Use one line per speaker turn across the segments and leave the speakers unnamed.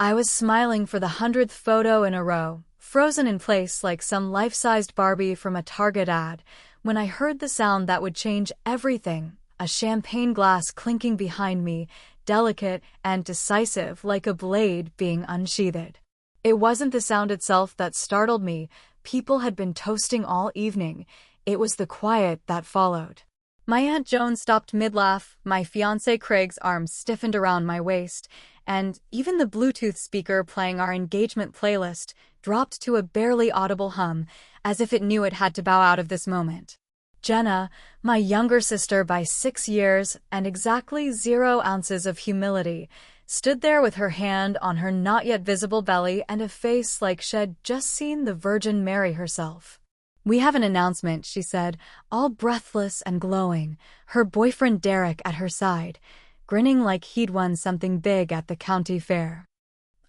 I was smiling for the 100th photo in a row, frozen in place like some life-sized Barbie from a Target ad, when I heard the sound that would change everything, a champagne glass clinking behind me, delicate and decisive like a blade being unsheathed. It wasn't the sound itself that startled me. People had been toasting all evening. It was the quiet that followed. My Aunt Joan stopped mid-laugh, my fiancé Craig's arms stiffened around my waist, and even the Bluetooth speaker playing our engagement playlist dropped to a barely audible hum, as if it knew it had to bow out of this moment. Jenna, my younger sister by 6 years and exactly 0 ounces of humility, stood there with her hand on her not-yet-visible belly and a face like she'd just seen the Virgin Mary herself. "We have an announcement," she said, all breathless and glowing, her boyfriend Derek at her side, grinning like he'd won something big at the county fair.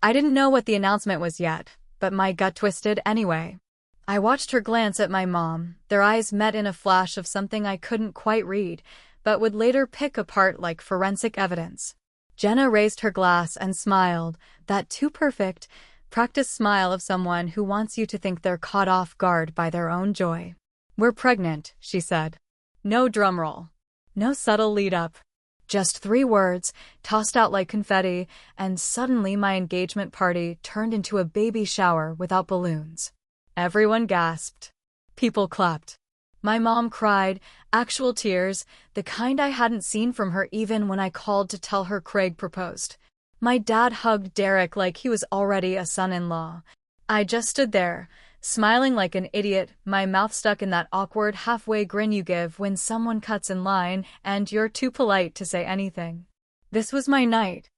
I didn't know what the announcement was yet, but my gut twisted anyway. I watched her glance at my mom. Their eyes met in a flash of something I couldn't quite read, but would later pick apart like forensic evidence. Jenna raised her glass and smiled, that too perfect, practiced smile of someone who wants you to think they're caught off guard by their own joy. "We're pregnant," she said. No drumroll. No subtle lead-up. Just 3 words, tossed out like confetti, and suddenly my engagement party turned into a baby shower without balloons. Everyone gasped. People clapped. My mom cried, actual tears, the kind I hadn't seen from her even when I called to tell her Craig proposed. My dad hugged Derek like he was already a son-in-law. I just stood there, smiling like an idiot, my mouth stuck in that awkward halfway grin you give when someone cuts in line and you're too polite to say anything. This was my night.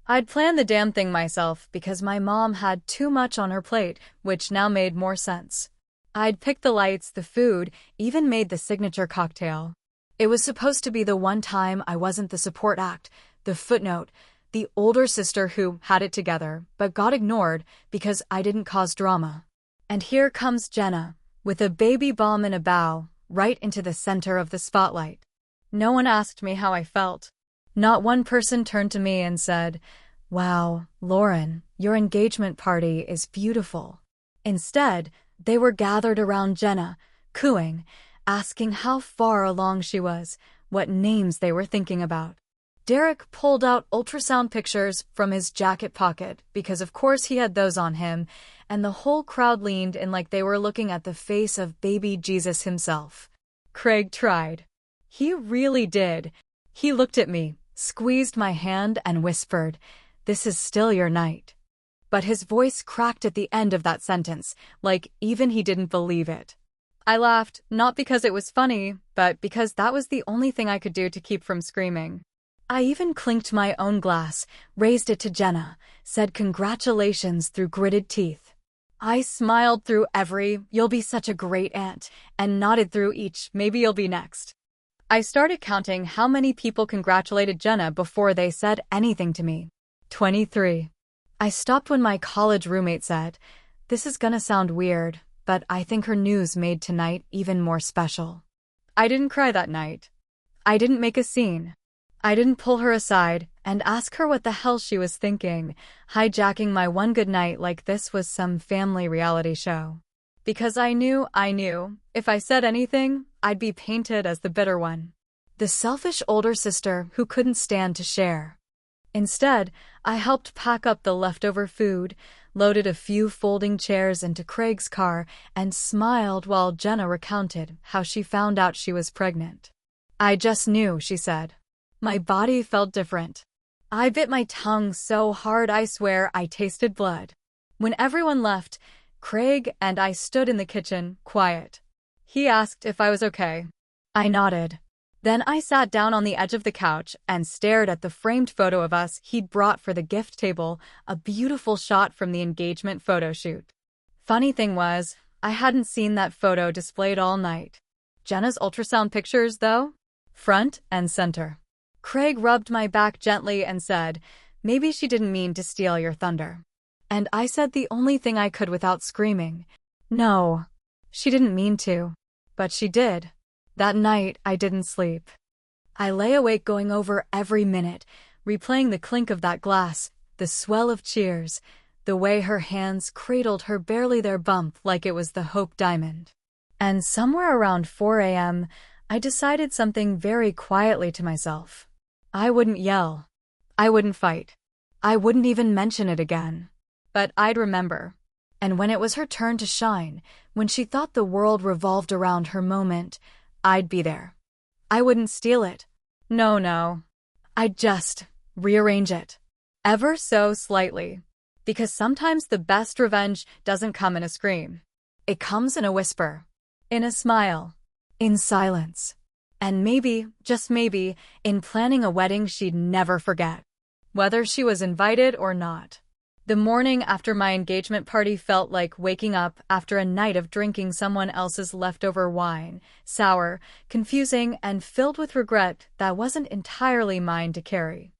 I'd planned the damn thing myself because my mom had too much on her plate, which now made more sense. I'd picked the lights, the food, even made the signature cocktail. It was supposed to be the one time I wasn't the support act, the footnote, the older sister who had it together, but got ignored because I didn't cause drama. And here comes Jenna, with a baby bomb in a bow, right into the center of the spotlight. No one asked me how I felt. Not one person turned to me and said, "Wow, Lauren, your engagement party is beautiful." Instead, they were gathered around Jenna, cooing, asking how far along she was, what names they were thinking about. Derek pulled out ultrasound pictures from his jacket pocket, because of course he had those on him, and the whole crowd leaned in like they were looking at the face of baby Jesus himself. Craig tried. He really did. He looked at me, squeezed my hand, and whispered, "This is still your night." But his voice cracked at the end of that sentence, like even he didn't believe it. I laughed, not because it was funny, but because that was the only thing I could do to keep from screaming. I even clinked my own glass, raised it to Jenna, said congratulations through gritted teeth. I smiled through every, "You'll be such a great aunt," and nodded through each, "Maybe you'll be next." I started counting how many people congratulated Jenna before they said anything to me. 23. I stopped when my college roommate said, "This is gonna sound weird, but I think her news made tonight even more special." I didn't cry that night. I didn't make a scene. I didn't pull her aside and ask her what the hell she was thinking, hijacking my one good night like this was some family reality show. Because I knew, if I said anything, I'd be painted as the bitter one. The selfish older sister who couldn't stand to share. Instead, I helped pack up the leftover food, loaded a few folding chairs into Craig's car, and smiled while Jenna recounted how she found out she was pregnant. "I just knew," she said. My body felt different. I bit my tongue so hard I swear I tasted blood. When everyone left, Craig and I stood in the kitchen, quiet. He asked if I was okay. I nodded. Then I sat down on the edge of the couch and stared at the framed photo of us he'd brought for the gift table, a beautiful shot from the engagement photo shoot. Funny thing was, I hadn't seen that photo displayed all night. Jenna's ultrasound pictures, though? Front and center. Craig rubbed my back gently and said, "Maybe she didn't mean to steal your thunder." And I said the only thing I could without screaming, "No, she didn't mean to." But she did. That night, I didn't sleep. I lay awake going over every minute, replaying the clink of that glass, the swell of cheers, the way her hands cradled her barely there bump like it was the Hope Diamond. And somewhere around 4 a.m., I decided something very quietly to myself. I wouldn't yell. I wouldn't fight. I wouldn't even mention it again. But I'd remember. And when it was her turn to shine, when she thought the world revolved around her moment, I'd be there. I wouldn't steal it. No. I'd just rearrange it. Ever so slightly. Because sometimes the best revenge doesn't come in a scream. It comes in a whisper. In a smile. In silence. And maybe, just maybe, in planning a wedding she'd never forget. Whether she was invited or not. The morning after my engagement party felt like waking up after a night of drinking someone else's leftover wine, sour, confusing, and filled with regret that wasn't entirely mine to carry.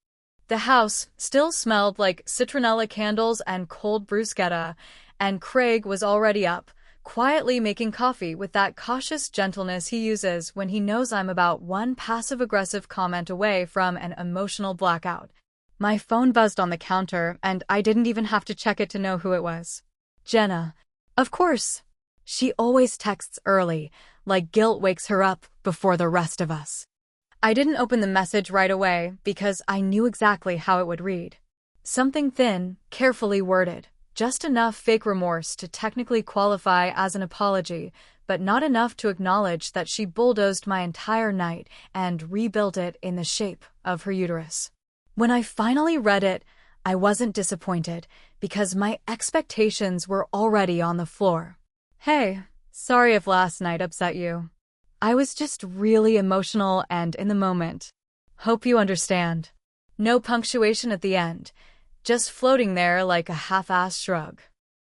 The house still smelled like citronella candles and cold bruschetta, and Craig was already up, quietly making coffee with that cautious gentleness he uses when he knows I'm about one passive-aggressive comment away from an emotional blackout. My phone buzzed on the counter, and I didn't even have to check it to know who it was. Jenna. Of course. She always texts early, like guilt wakes her up before the rest of us. I didn't open the message right away because I knew exactly how it would read. Something thin, carefully worded, just enough fake remorse to technically qualify as an apology, but not enough to acknowledge that she bulldozed my entire night and rebuilt it in the shape of her uterus. When I finally read it, I wasn't disappointed because my expectations were already on the floor. Hey, sorry if last night upset you. I was just really emotional and in the moment. Hope you understand. No punctuation at the end, just floating there like a half-assed shrug.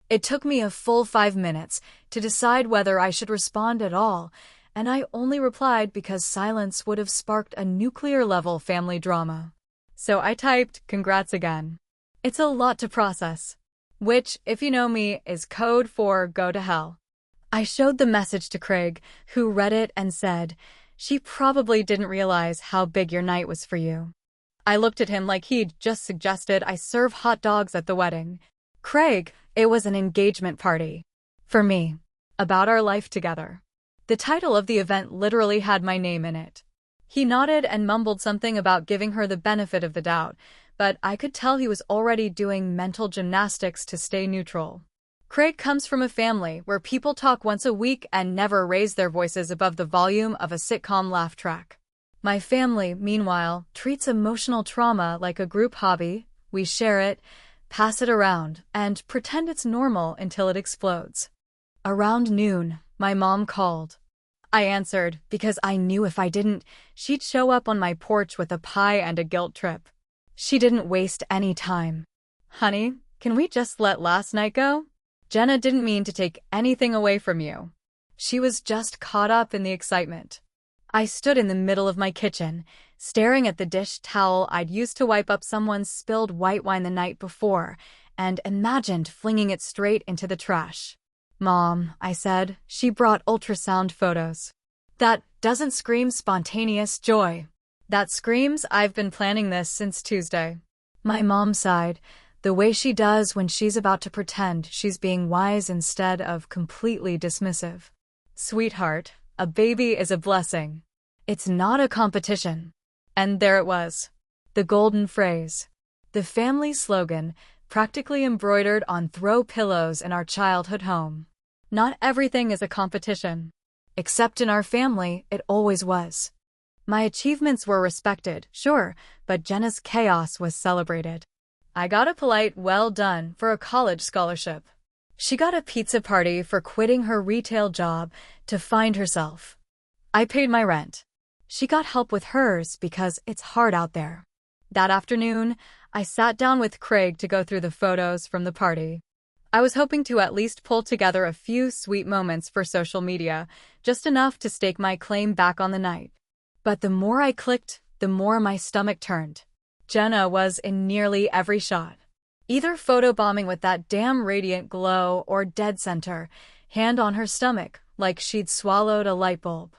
It took me a full 5 minutes to decide whether I should respond at all, and I only replied because silence would have sparked a nuclear-level family drama. So I typed, "Congrats again." It's a lot to process. Which, if you know me, is code for go to hell. I showed the message to Craig, who read it and said, "She probably didn't realize how big your night was for you." I looked at him like he'd just suggested I serve hot dogs at the wedding. Craig, it was an engagement party. For me. About our life together. The title of the event literally had my name in it. He nodded and mumbled something about giving her the benefit of the doubt, but I could tell he was already doing mental gymnastics to stay neutral. Craig comes from a family where people talk once a week and never raise their voices above the volume of a sitcom laugh track. My family, meanwhile, treats emotional trauma like a group hobby. We share it, pass it around, and pretend it's normal until it explodes. Around noon, my mom called. I answered because I knew if I didn't, she'd show up on my porch with a pie and a guilt trip. She didn't waste any time. "Honey, can we just let last night go? Jenna didn't mean to take anything away from you." She was just caught up in the excitement. I stood in the middle of my kitchen, staring at the dish towel I'd used to wipe up someone's spilled white wine the night before, and imagined flinging it straight into the trash. "Mom," I said. She brought ultrasound photos. "That doesn't scream spontaneous joy. That screams I've been planning this since Tuesday." My mom sighed, the way she does when she's about to pretend she's being wise instead of completely dismissive. "Sweetheart, a baby is a blessing. It's not a competition." And there it was. The golden phrase. The family slogan, practically embroidered on throw pillows in our childhood home. Not everything is a competition. Except in our family, it always was. My achievements were respected, sure, but Jenna's chaos was celebrated. I got a polite "well done" for a college scholarship. She got a pizza party for quitting her retail job to find herself. I paid my rent. She got help with hers because it's hard out there. That afternoon, I sat down with Craig to go through the photos from the party. I was hoping to at least pull together a few sweet moments for social media, just enough to stake my claim back on the night. But the more I clicked, the more my stomach turned. Jenna was in nearly every shot. Either photobombing with that damn radiant glow or dead center, hand on her stomach, like she'd swallowed a light bulb.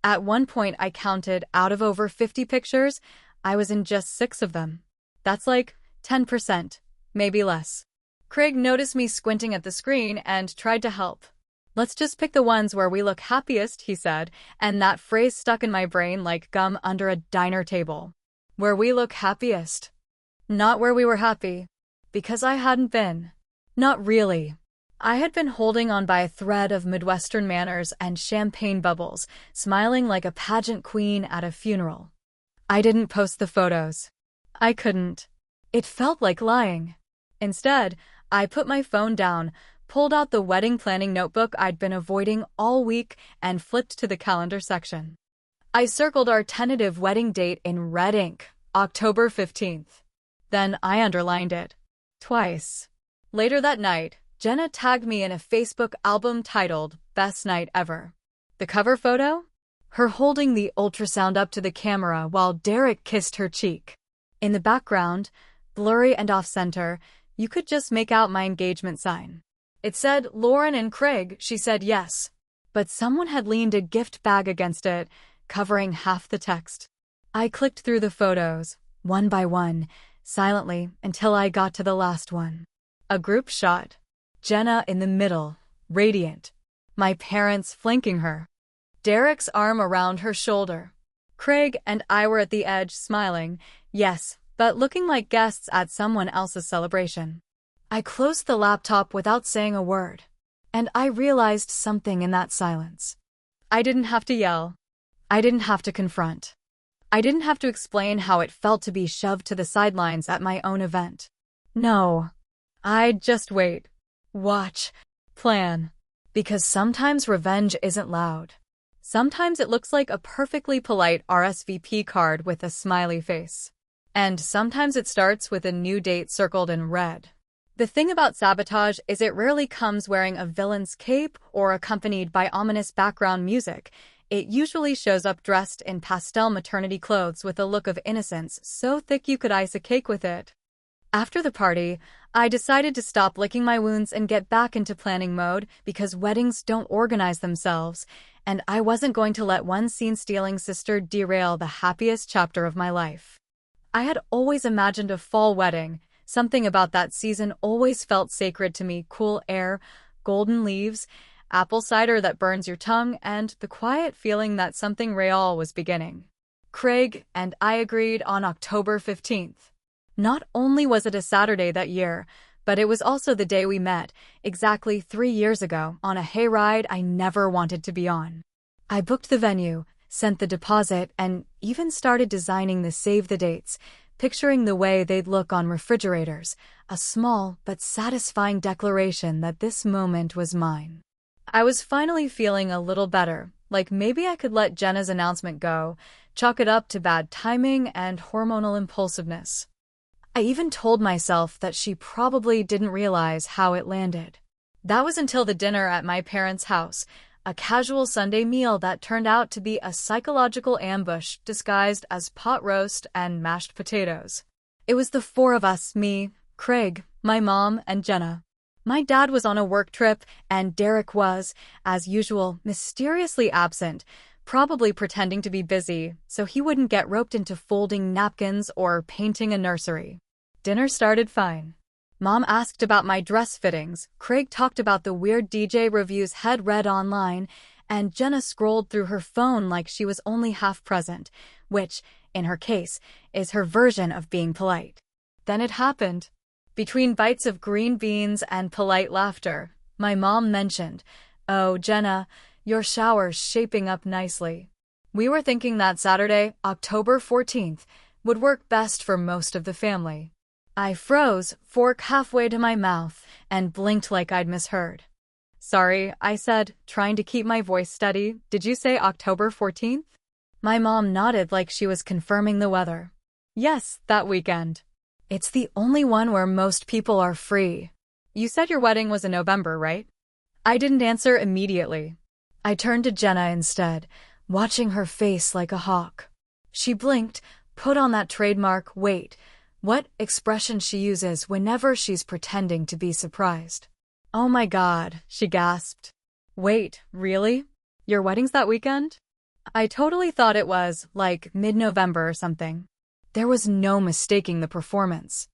At one point I counted out of over 50 pictures, I was in just 6 of them. That's like 10%, maybe less. Craig noticed me squinting at the screen and tried to help. Let's just pick the ones where we look happiest, he said, and that phrase stuck in my brain like gum under a diner table. Where we look happiest. Not where we were happy. Because I hadn't been. Not really. I had been holding on by a thread of Midwestern manners and champagne bubbles, smiling like a pageant queen at a funeral. I didn't post the photos. I couldn't. It felt like lying. Instead, I put my phone down, pulled out the wedding planning notebook I'd been avoiding all week, and flipped to the calendar section. I circled our tentative wedding date in red ink, October 15th. Then I underlined it. Twice. Later that night, Jenna tagged me in a Facebook album titled Best Night Ever. The cover photo? Her holding the ultrasound up to the camera while Derek kissed her cheek. In the background, blurry and off-center, you could just make out my engagement sign. It said Lauren and Craig. She said yes. But someone had leaned a gift bag against it, covering half the text. I clicked through the photos, one by one, silently, until I got to the last one. A group shot. Jenna in the middle, radiant. My parents flanking her. Derek's arm around her shoulder. Craig and I were at the edge, smiling, yes, but looking like guests at someone else's celebration. I closed the laptop without saying a word, and I realized something in that silence. I didn't have to yell. I didn't have to confront. I didn't have to explain how it felt to be shoved to the sidelines at my own event. No. I'd just wait. Watch. Plan. Because sometimes revenge isn't loud. Sometimes it looks like a perfectly polite RSVP card with a smiley face. And sometimes it starts with a new date circled in red. The thing about sabotage is it rarely comes wearing a villain's cape or accompanied by ominous background music. It usually shows up dressed in pastel maternity clothes with a look of innocence so thick you could ice a cake with it. After the party, I decided to stop licking my wounds and get back into planning mode because weddings don't organize themselves, and I wasn't going to let one scene-stealing sister derail the happiest chapter of my life. I had always imagined a fall wedding. Something about that season always felt sacred to me. Cool air, golden leaves, apple cider that burns your tongue, and the quiet feeling that something real was beginning. Craig and I agreed on October 15th. Not only was it a Saturday that year, but it was also the day we met, exactly 3 years ago, on a hayride I never wanted to be on. I booked the venue, sent the deposit, and even started designing the save the dates, picturing the way they'd look on refrigerators, a small but satisfying declaration that this moment was mine. I was finally feeling a little better, like maybe I could let Jenna's announcement go, chalk it up to bad timing and hormonal impulsiveness. I even told myself that she probably didn't realize how it landed. That was until the dinner at my parents' house, a casual Sunday meal that turned out to be a psychological ambush disguised as pot roast and mashed potatoes. It was the 4 of us, me, Craig, my mom, and Jenna. My dad was on a work trip, and Derek was, as usual, mysteriously absent, probably pretending to be busy so he wouldn't get roped into folding napkins or painting a nursery. Dinner started fine. Mom asked about my dress fittings, Craig talked about the weird DJ reviews he'd read online, and Jenna scrolled through her phone like she was only half present, which, in her case, is her version of being polite. Then it happened. Between bites of green beans and polite laughter, my mom mentioned, "Oh, Jenna, your shower's shaping up nicely." We were thinking that Saturday, October 14th, would work best for most of the family. I froze, fork halfway to my mouth, and blinked like I'd misheard. "Sorry," I said, trying to keep my voice steady. "Did you say October 14th? My mom nodded like she was confirming the weather. "Yes, that weekend. It's the only one where most people are free." "You said your wedding was in November, right?" I didn't answer immediately. I turned to Jenna instead, watching her face like a hawk. She blinked, put on that trademark "wait" what expression she uses whenever she's pretending to be surprised. "Oh my God," she gasped. "Wait, really? Your wedding's that weekend?" I totally thought it was, like, mid-November or something. There was no mistaking the performance.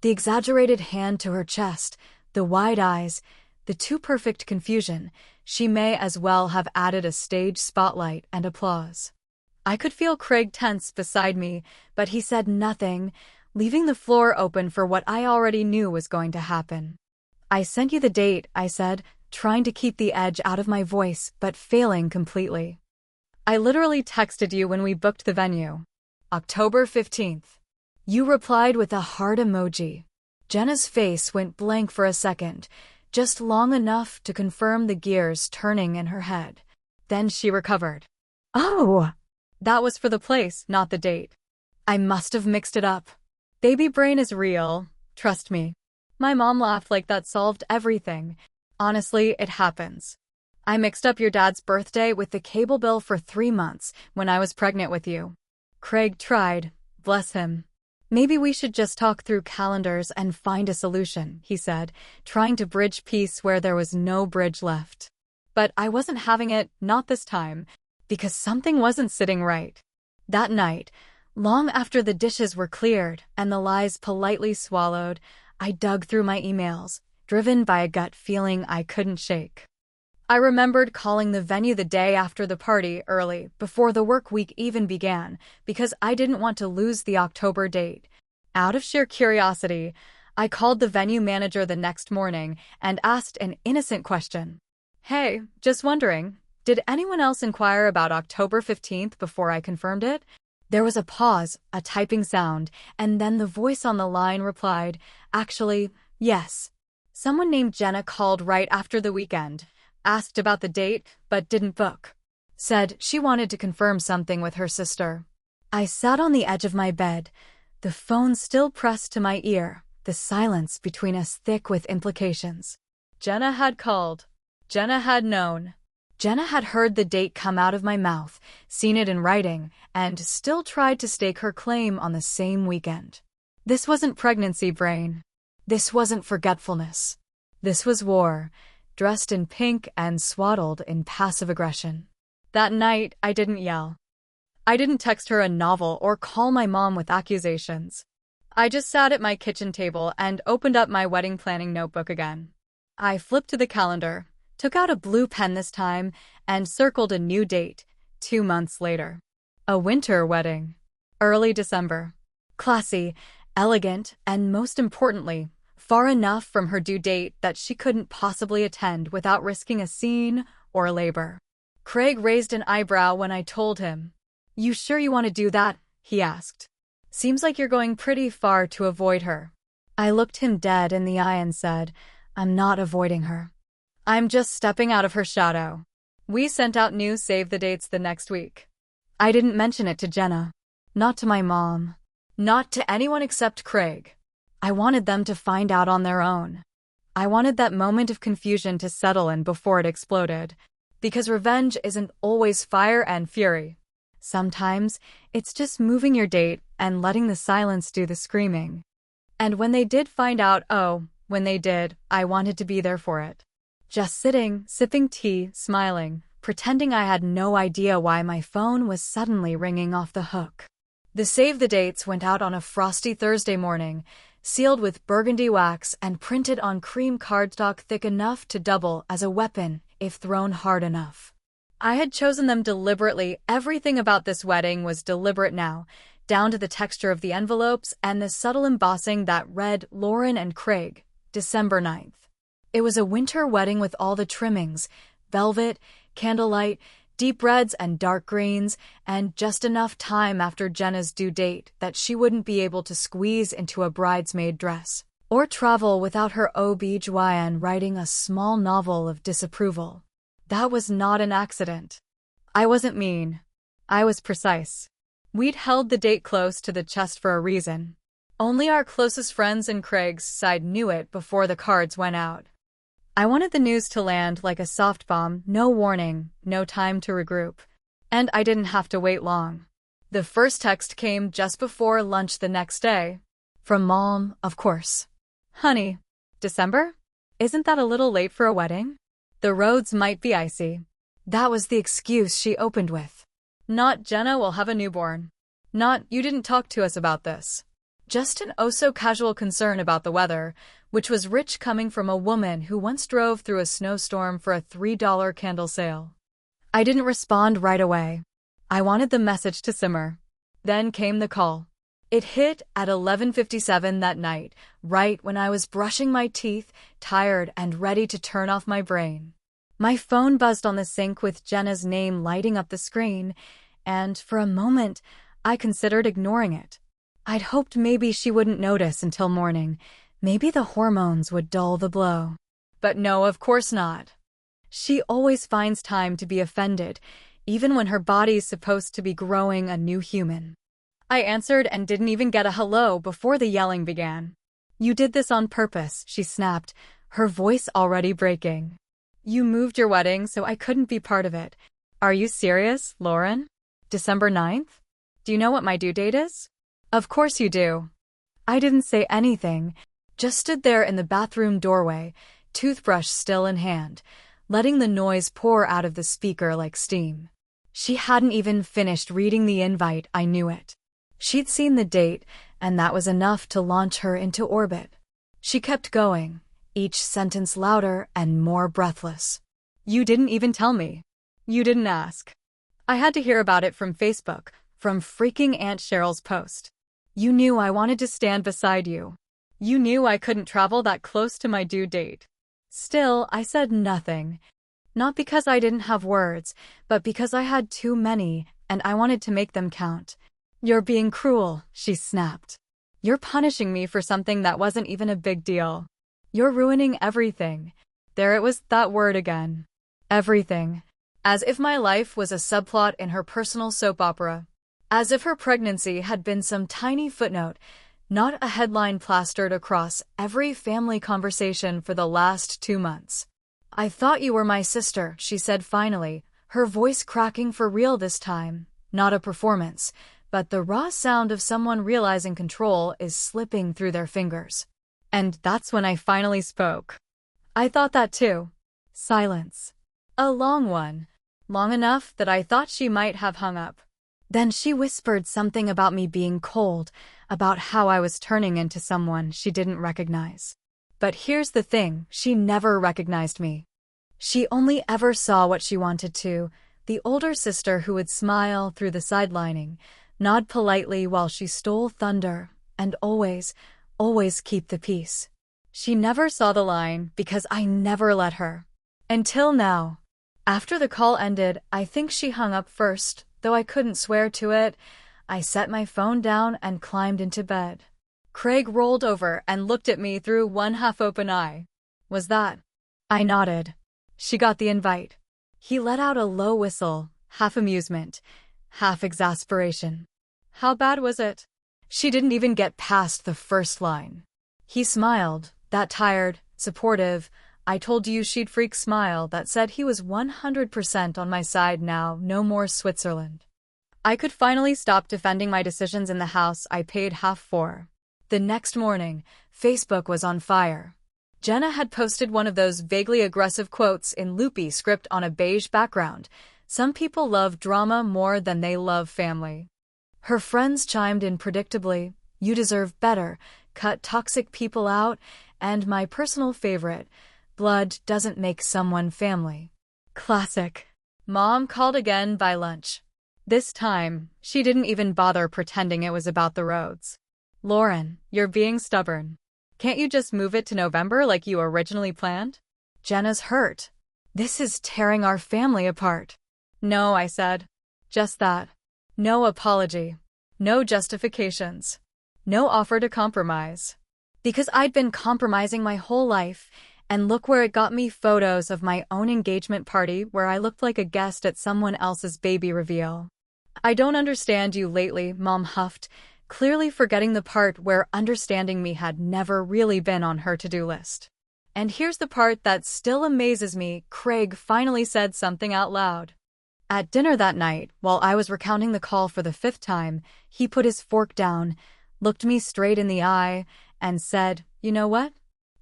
The exaggerated hand to her chest, the wide eyes, the too perfect confusion. She may as well have added a stage spotlight and applause. I could feel Craig tense beside me, but he said nothing, leaving the floor open for what I already knew was going to happen. "I sent you the date," I said, trying to keep the edge out of my voice, but failing completely. "I literally texted you when we booked the venue. October 15th. You replied with a heart emoji." Jenna's face went blank for a second, just long enough to confirm the gears turning in her head. Then she recovered. "Oh, that was for the place, not the date. I must have mixed it up. Baby brain is real, trust me." My mom laughed like that solved everything. "Honestly, it happens. I mixed up your dad's birthday with the cable bill for 3 months when I was pregnant with you." Craig tried, bless him. "Maybe we should just talk through calendars and find a solution," he said, trying to bridge peace where there was no bridge left. But I wasn't having it, not this time, because something wasn't sitting right. That night, long after the dishes were cleared and the lies politely swallowed, I dug through my emails, driven by a gut feeling I couldn't shake. I remembered calling the venue the day after the party early, before the work week even began, because I didn't want to lose the October date. Out of sheer curiosity, I called the venue manager the next morning and asked an innocent question. "Hey, just wondering, did anyone else inquire about October 15th before I confirmed it?" There was a pause, a typing sound, and then the voice on the line replied, "Actually, yes. Someone named Jenna called right after the weekend. Asked about the date, but didn't book. Said she wanted to confirm something with her sister." I sat on the edge of my bed, the phone still pressed to my ear, the silence between us thick with implications. Jenna had called. Jenna had known. Jenna had heard the date come out of my mouth, seen it in writing, and still tried to stake her claim on the same weekend. This wasn't pregnancy brain. This wasn't forgetfulness. This was war, dressed in pink and swaddled in passive aggression. That night, I didn't yell. I didn't text her a novel or call my mom with accusations. I just sat at my kitchen table and opened up my wedding planning notebook again. I flipped to the calendar, took out a blue pen this time, and circled a new date, 2 months later. A winter wedding. Early December. Classy, elegant, and most importantly, far enough from her due date that she couldn't possibly attend without risking a scene or labor. Craig raised an eyebrow when I told him. "You sure you want to do that?" he asked. "Seems like you're going pretty far to avoid her." I looked him dead in the eye and said, "I'm not avoiding her. I'm just stepping out of her shadow." We sent out new save the dates the next week. I didn't mention it to Jenna. Not to my mom. Not to anyone except Craig. I wanted them to find out on their own. I wanted that moment of confusion to settle in before it exploded. Because revenge isn't always fire and fury. Sometimes, it's just moving your date and letting the silence do the screaming. And when they did find out, when they did, I wanted to be there for it. Just sitting, sipping tea, smiling, pretending I had no idea why my phone was suddenly ringing off the hook. The save the dates went out on a frosty Thursday morning, sealed with burgundy wax and printed on cream cardstock thick enough to double as a weapon if thrown hard enough. I had chosen them deliberately. Everything about this wedding was deliberate now, down to the texture of the envelopes and the subtle embossing that read Lauren and Craig, December 9th. It was a winter wedding with all the trimmings, velvet, candlelight, deep reds and dark greens, and just enough time after Jenna's due date that she wouldn't be able to squeeze into a bridesmaid dress, or travel without her OB/GYN writing a small novel of disapproval. That was not an accident. I wasn't mean. I was precise. We'd held the date close to the chest for a reason. Only our closest friends and Craig's side knew it before the cards went out. I wanted the news to land like a soft bomb, no warning, no time to regroup. And I didn't have to wait long. The first text came just before lunch the next day. From Mom, of course. "Honey, December? Isn't that a little late for a wedding? The roads might be icy." That was the excuse she opened with. Not "Jenna will have a newborn." Not "you didn't talk to us about this." Just an oh-so-casual concern about the weather, which was rich coming from a woman who once drove through a snowstorm for a $3 candle sale. I didn't respond right away. I wanted the message to simmer. Then came the call. It hit at 11:57 that night, right when I was brushing my teeth, tired and ready to turn off my brain. My phone buzzed on the sync with Jenna's name lighting up the screen, and for a moment, I considered ignoring it. I'd hoped maybe she wouldn't notice until morning. Maybe the hormones would dull the blow. But no, of course not. She always finds time to be offended, even when her body's supposed to be growing a new human. I answered and didn't even get a hello before the yelling began. "You did this on purpose," she snapped, her voice already breaking. "You moved your wedding so I couldn't be part of it. Are you serious, Lauren? December 9th? Do you know what my due date is?" "Of course you do." I didn't say anything, just stood there in the bathroom doorway, toothbrush still in hand, letting the noise pour out of the speaker like steam. She hadn't even finished reading the invite, I knew it. She'd seen the date, and that was enough to launch her into orbit. She kept going, each sentence louder and more breathless. "You didn't even tell me. You didn't ask. I had to hear about it from Facebook, from freaking Aunt Cheryl's post. You knew I wanted to stand beside you. You knew I couldn't travel that close to my due date." Still, I said nothing. Not because I didn't have words, but because I had too many, and I wanted to make them count. "You're being cruel," she snapped. "You're punishing me for something that wasn't even a big deal. You're ruining everything." There it was, that word again. Everything. As if my life was a subplot in her personal soap opera. As if her pregnancy had been some tiny footnote, not a headline plastered across every family conversation for the last 2 months. "I thought you were my sister," she said finally, her voice cracking for real this time. Not a performance, but the raw sound of someone realizing control is slipping through their fingers. And that's when I finally spoke. "I thought that too." Silence. A long one. Long enough that I thought she might have hung up. Then she whispered something about me being cold, about how I was turning into someone she didn't recognize. But here's the thing, she never recognized me. She only ever saw what she wanted to, the older sister who would smile through the sidelining, nod politely while she stole thunder, and always keep the peace. She never saw the line because I never let her. Until now. After the call ended, I think she hung up first, though I couldn't swear to it. I set my phone down and climbed into bed. Craig rolled over and looked at me through one half-open eye. "Was that?" I nodded. "She got the invite." He let out a low whistle, half amusement, half exasperation. "How bad was it?" She didn't even get past the first line. He smiled, that tired, supportive, I told you she'd freak smile that said he was 100% on my side now, no more Switzerland. I could finally stop defending my decisions in the house I paid half for. The next morning, Facebook was on fire. Jenna had posted one of those vaguely aggressive quotes in loopy script on a beige background. "Some people love drama more than they love family." Her friends chimed in predictably, "You deserve better, cut toxic people out," and my personal favorite, "Blood doesn't make someone family." Classic. Mom called again by lunch. This time, she didn't even bother pretending it was about the roads. "Lauren, you're being stubborn. Can't you just move it to November like you originally planned? Jenna's hurt. This is tearing our family apart." "No," I said. "Just that. No apology. No justifications. No offer to compromise." Because I'd been compromising my whole life, and look where it got me, photos of my own engagement party where I looked like a guest at someone else's baby reveal. "I don't understand you lately," Mom huffed, clearly forgetting the part where understanding me had never really been on her to-do list. And here's the part that still amazes me, Craig finally said something out loud. At dinner that night, while I was recounting the call for the 5th time, he put his fork down, looked me straight in the eye, and said, "You know what?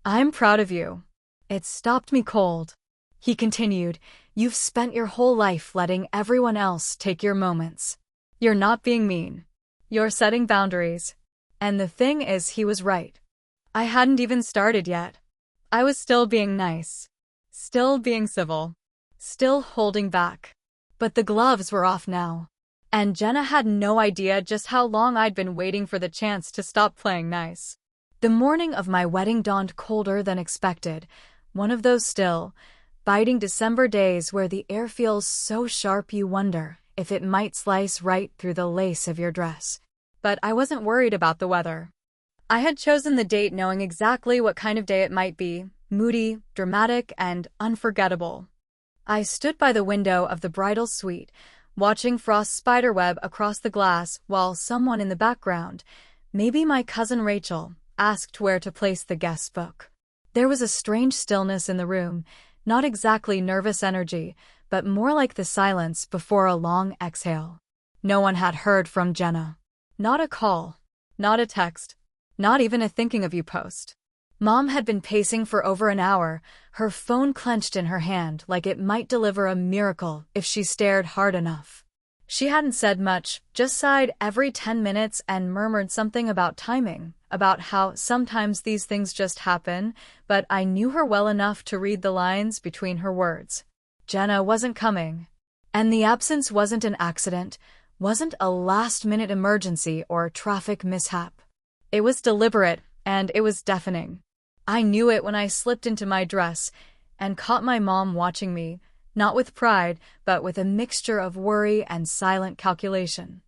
I'm proud of you." It stopped me cold. He continued, "You've spent your whole life letting everyone else take your moments. You're not being mean. You're setting boundaries. And the thing is, he was right. I hadn't even started yet. I was still being nice. Still being civil. Still holding back. But the gloves were off now. And Jenna had no idea just how long I'd been waiting for the chance to stop playing nice. The morning of my wedding dawned colder than expected, one of those still, biting December days where the air feels so sharp you wonder if it might slice right through the lace of your dress. But I wasn't worried about the weather. I had chosen the date knowing exactly what kind of day it might be, moody, dramatic, and unforgettable. I stood by the window of the bridal suite, watching Frost's spiderweb across the glass while someone in the background, maybe my cousin Rachel, asked where to place the guest book. There was a strange stillness in the room, not exactly nervous energy, but more like the silence before a long exhale. No one had heard from Jenna. Not a call. Not a text. Not even a thinking of you post. Mom had been pacing for over an hour, her phone clenched in her hand like it might deliver a miracle if she stared hard enough. She hadn't said much, just sighed every 10 minutes and murmured something about timing, about how sometimes these things just happen, but I knew her well enough to read the lines between her words. Jenna wasn't coming. And the absence wasn't an accident, wasn't a last-minute emergency or traffic mishap. It was deliberate, and it was deafening. I knew it when I slipped into my dress and caught my mom watching me, not with pride, but with a mixture of worry and silent calculation.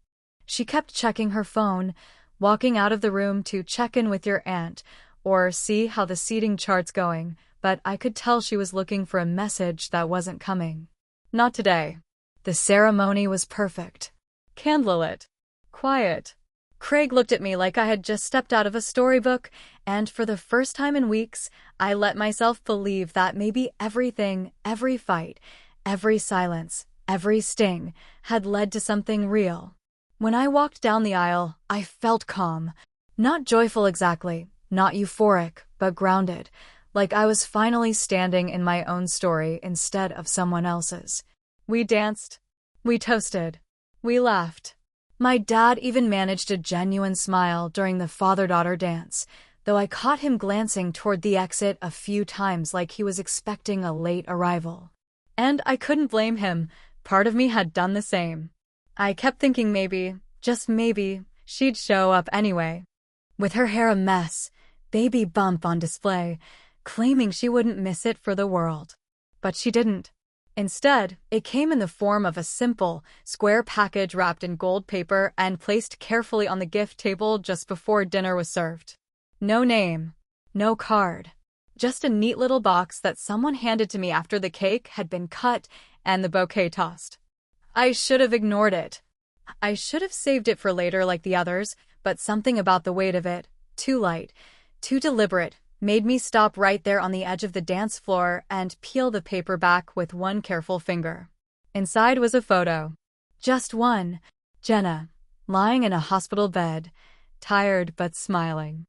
She kept checking her phone, walking out of the room to check in with your aunt or see how the seating chart's going, but I could tell she was looking for a message that wasn't coming. Not today. The ceremony was perfect. Candlelit. Quiet. Craig looked at me like I had just stepped out of a storybook, and for the first time in weeks, I let myself believe that maybe everything, every fight, every silence, every sting, had led to something real. When I walked down the aisle, I felt calm. Not joyful exactly, not euphoric, but grounded, like I was finally standing in my own story instead of someone else's. We danced. We toasted. We laughed. My dad even managed a genuine smile during the father-daughter dance, though I caught him glancing toward the exit a few times like he was expecting a late arrival. And I couldn't blame him. Part of me had done the same. I kept thinking maybe, just maybe, she'd show up anyway. With her hair a mess, baby bump on display, claiming she wouldn't miss it for the world. But she didn't. Instead, it came in the form of a simple, square package wrapped in gold paper and placed carefully on the gift table just before dinner was served. No name. No card. Just a neat little box that someone handed to me after the cake had been cut and the bouquet tossed. I should have ignored it. I should have saved it for later like the others, but something about the weight of it, too light, too deliberate, made me stop right there on the edge of the dance floor and peel the paper back with one careful finger. Inside was a photo. Just one. Jenna, lying in a hospital bed, tired but smiling.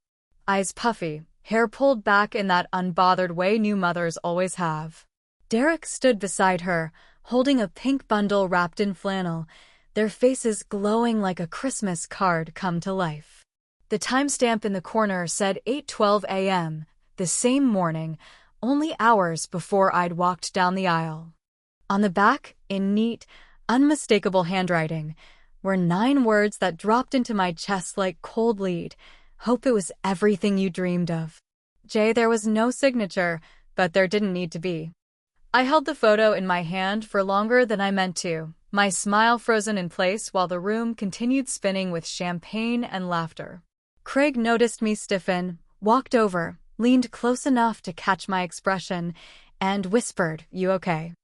Eyes puffy, hair pulled back in that unbothered way new mothers always have. Derek stood beside her, holding a pink bundle wrapped in flannel, their faces glowing like a Christmas card come to life. The timestamp in the corner said 8:12 a.m., the same morning, only hours before I'd walked down the aisle. On the back, in neat, unmistakable handwriting, were 9 words that dropped into my chest like cold lead. Hope it was everything you dreamed of. Jay, there was no signature, but there didn't need to be. I held the photo in my hand for longer than I meant to, my smile frozen in place while the room continued spinning with champagne and laughter. Craig noticed me stiffen, walked over, leaned close enough to catch my expression, and whispered, "You okay?"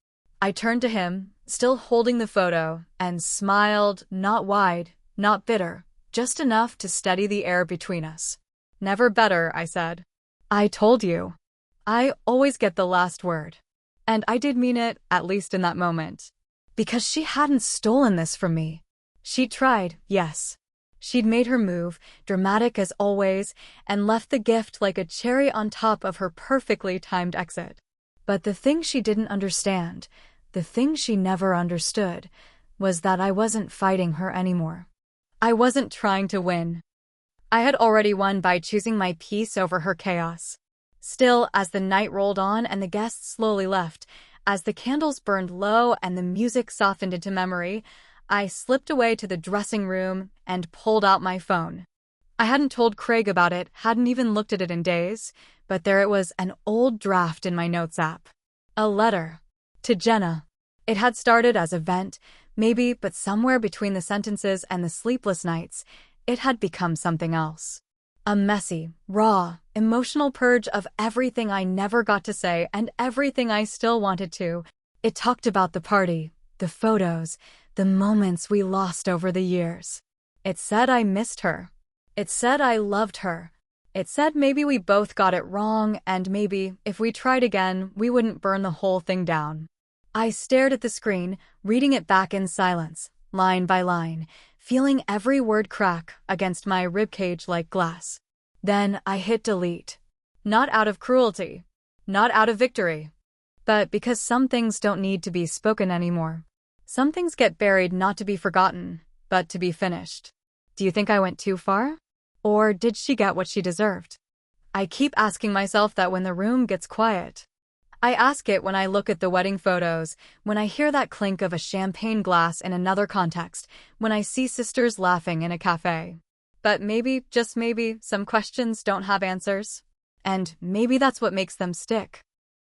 I turned to him, still holding the photo, and smiled, not wide, not bitter, just enough to steady the air between us. "Never better," I said. "I told you." I always get the last word. And I did mean it, at least in that moment. Because she hadn't stolen this from me. She tried, yes. She'd made her move, dramatic as always, and left the gift like a cherry on top of her perfectly timed exit. But the thing she didn't understand, the thing she never understood, was that I wasn't fighting her anymore. I wasn't trying to win. I had already won by choosing my peace over her chaos. Still, as the night rolled on and the guests slowly left, as the candles burned low and the music softened into memory, I slipped away to the dressing room and pulled out my phone. I hadn't told Craig about it, hadn't even looked at it in days, but there it was, an old draft in my notes app. A letter. To Jenna. It had started as a vent, maybe, but somewhere between the sentences and the sleepless nights, it had become something else. A messy, raw, emotional purge of everything I never got to say and everything I still wanted to. It talked about the party, the photos, the moments we lost over the years. It said I missed her. It said I loved her. It said maybe we both got it wrong and maybe, if we tried again, we wouldn't burn the whole thing down. I stared at the screen, reading it back in silence, line by line, feeling every word crack against my ribcage like glass. Then I hit delete. Not out of cruelty. Not out of victory. But because some things don't need to be spoken anymore. Some things get buried not to be forgotten, but to be finished. Do you think I went too far? Or did she get what she deserved? I keep asking myself that when the room gets quiet. I ask it when I look at the wedding photos, when I hear that clink of a champagne glass in another context, when I see sisters laughing in a cafe. But maybe, just maybe, some questions don't have answers. And maybe that's what makes them stick.